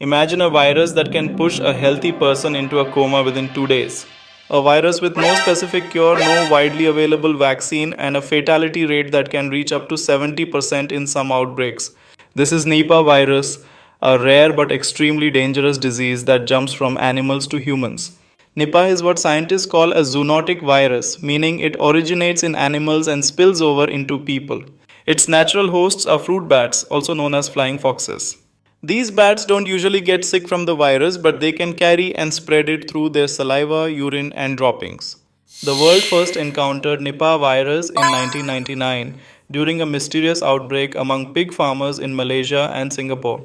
Imagine a virus that can push a healthy person into a coma within 2 days. A virus with no specific cure, no widely available vaccine, and a fatality rate that can reach up to 70% in some outbreaks. This is Nipah virus, a rare but extremely dangerous disease that jumps from animals to humans. Nipah is what scientists call a zoonotic virus, meaning it originates in animals and spills over into people. Its natural hosts are fruit bats, also known as flying foxes. These bats don't usually get sick from the virus, but they can carry and spread it through their saliva, urine, and droppings. The world first encountered Nipah virus in 1999 during a mysterious outbreak among pig farmers in Malaysia and Singapore.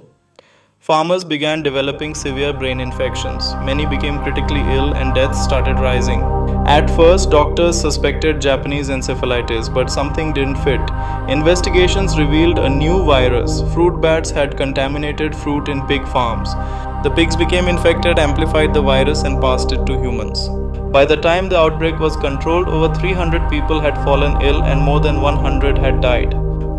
Farmers began developing severe brain infections. Many became critically ill and deaths started rising. At first, doctors suspected Japanese encephalitis, but something didn't fit. Investigations revealed a new virus. Fruit bats had contaminated fruit in pig farms. The pigs became infected, amplified the virus, and passed it to humans. By the time the outbreak was controlled, over 300 people had fallen ill and more than 100 had died.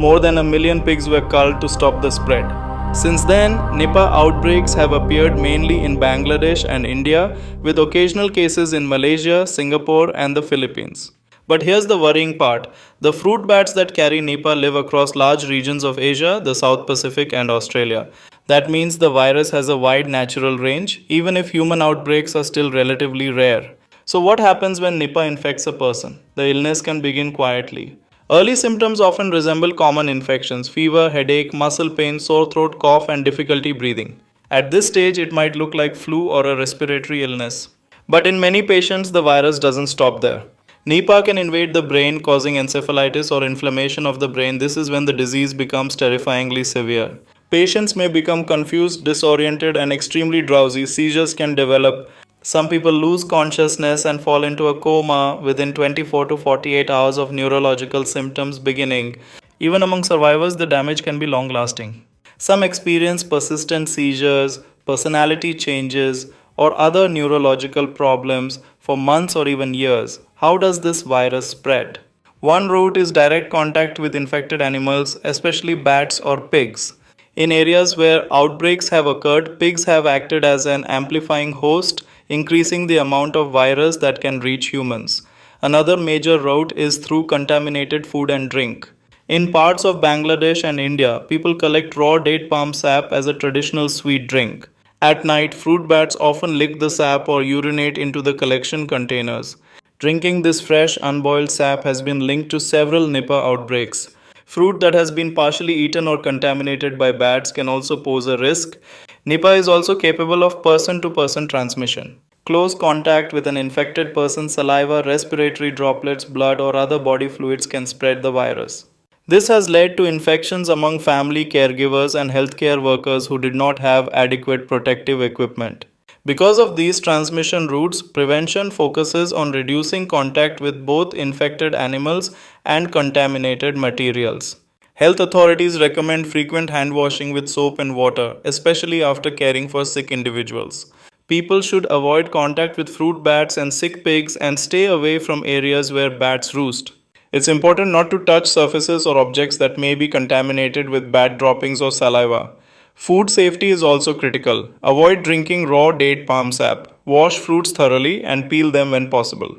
More than 1 million pigs were culled to stop the spread. Since then, Nipah outbreaks have appeared mainly in Bangladesh and India, with occasional cases in Malaysia, Singapore, and the Philippines. But here's the worrying part. The fruit bats that carry Nipah live across large regions of Asia, the South Pacific, and Australia. That means the virus has a wide natural range, even if human outbreaks are still relatively rare. So what happens when Nipah infects a person? The illness can begin quietly. Early symptoms often resemble common infections: fever, headache, muscle pain, sore throat, cough, and difficulty breathing. At this stage, it might look like flu or a respiratory illness. But in many patients, the virus doesn't stop there. Nipah can invade the brain, causing encephalitis or inflammation of the brain. This is when the disease becomes terrifyingly severe. Patients may become confused, disoriented, and extremely drowsy. Seizures can develop. Some people lose consciousness and fall into a coma within 24 to 48 hours of neurological symptoms beginning. Even among survivors, the damage can be long lasting. Some experience persistent seizures, personality changes, or other neurological problems for months or even years. How does this virus spread? One route is direct contact with infected animals, especially bats or pigs. In areas where outbreaks have occurred, pigs have acted as an amplifying host, increasing the amount of virus that can reach humans. Another major route is through contaminated food and drink. In parts of Bangladesh and India, people collect raw date palm sap as a traditional sweet drink. At night, fruit bats often lick the sap or urinate into the collection containers. Drinking this fresh, unboiled sap has been linked to several Nipah outbreaks. Fruit that has been partially eaten or contaminated by bats can also pose a risk. Nipah is also capable of person-to-person transmission. Close contact with an infected person's saliva, respiratory droplets, blood, or other body fluids can spread the virus. This has led to infections among family caregivers and healthcare workers who did not have adequate protective equipment. Because of these transmission routes, prevention focuses on reducing contact with both infected animals and contaminated materials. Health authorities recommend frequent hand washing with soap and water, especially after caring for sick individuals. People should avoid contact with fruit bats and sick pigs and stay away from areas where bats roost. It's important not to touch surfaces or objects that may be contaminated with bat droppings or saliva. Food safety is also critical. Avoid drinking raw date palm sap. Wash fruits thoroughly and peel them when possible.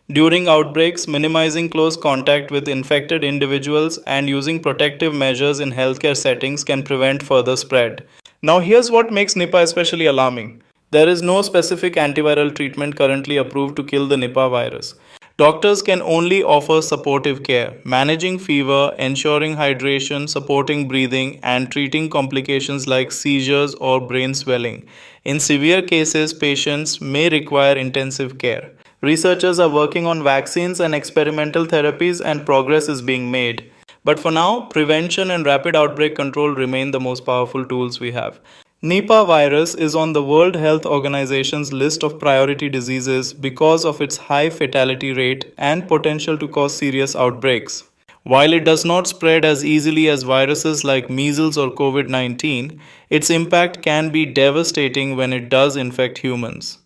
During outbreaks, minimizing close contact with infected individuals and using protective measures in healthcare settings can prevent further spread. Now, here's what makes Nipah especially alarming. There is no specific antiviral treatment currently approved to kill the Nipah virus. Doctors can only offer supportive care, managing fever, ensuring hydration, supporting breathing, and treating complications like seizures or brain swelling. In severe cases, patients may require intensive care. Researchers are working on vaccines and experimental therapies, and progress is being made. But for now, prevention and rapid outbreak control remain the most powerful tools we have. Nipah virus is on the World Health Organization's list of priority diseases because of its high fatality rate and potential to cause serious outbreaks. While it does not spread as easily as viruses like measles or COVID-19, its impact can be devastating when it does infect humans.